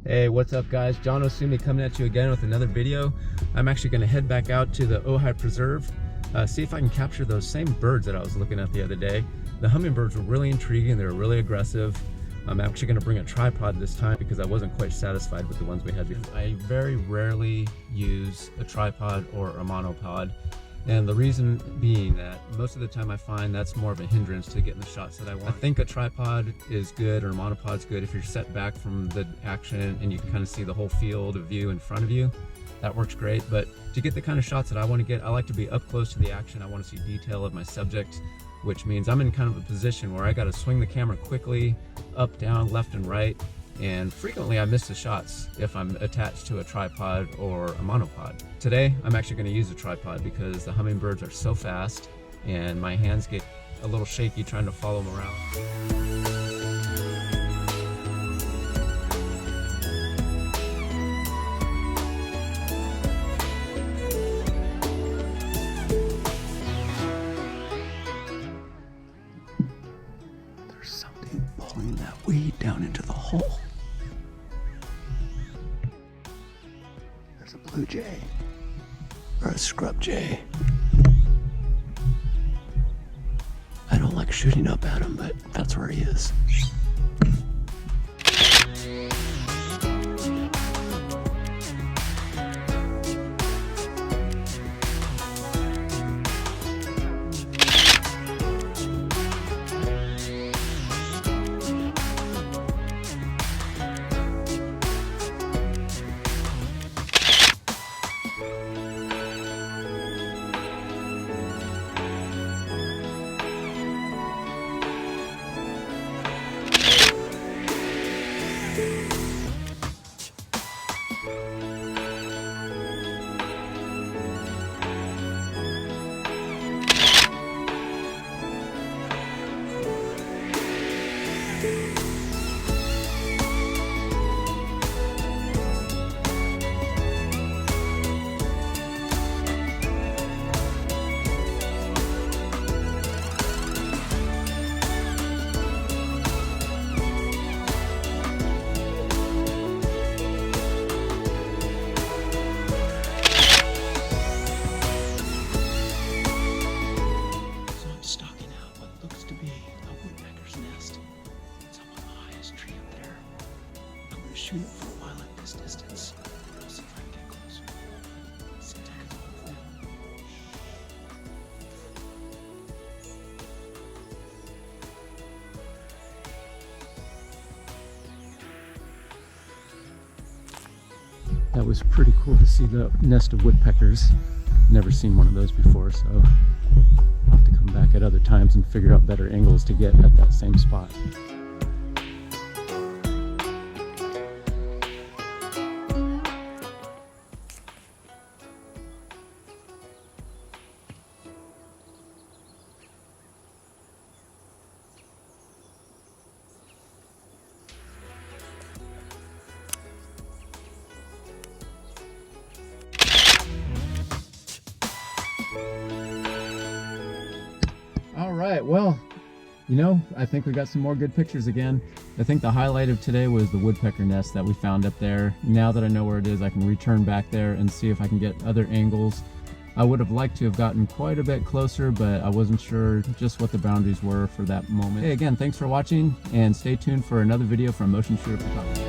Hey, what's up guys? John Osumi coming at you again with another video. I'm actually going to head back out to the Ojai Preserve, see if I can capture those same birds that I was looking at the other day. The hummingbirds were really intriguing, they were really aggressive. I'm actually going to bring a tripod this time because I wasn't quite satisfied with the ones we had before. I very rarely use a tripod or a monopod. And the reason being that most of the time I find that's more of a hindrance to getting the shots that I want. I think a tripod is good or a monopod's good if you're set back from the action and you can kind of see the whole field of view in front of you. That works great, but to get the kind of shots that I want to get, I like to be up close to the action. I want to see detail of my subject, which means I'm in kind of a position where I got to swing the camera quickly, up, down, left, and right. And frequently I miss the shots if I'm attached to a tripod or a monopod. Today, I'm actually going to use a tripod because the hummingbirds are so fast and my hands get a little shaky trying to follow them around. There's something pulling that weed down into the hole. There's a blue jay or a scrub jay. I don't like shooting up at him, but that's where he is. Shoot it for a while at this distance. I'll see if I can get closer. See if I can hold them. That was pretty cool to see the nest of woodpeckers. Never seen one of those before, so I'll have to come back at other times and figure out better angles to get at that same spot. All right, well, you know, I think we got some more good pictures again. I think the highlight of today was the woodpecker nest that we found up there. Now that I know where it is, I can return back there and see if I can get other angles. I would have liked to have gotten quite a bit closer, but I wasn't sure just what the boundaries were for that moment. Hey, again, thanks for watching and stay tuned for another video from Motionshooter Photography.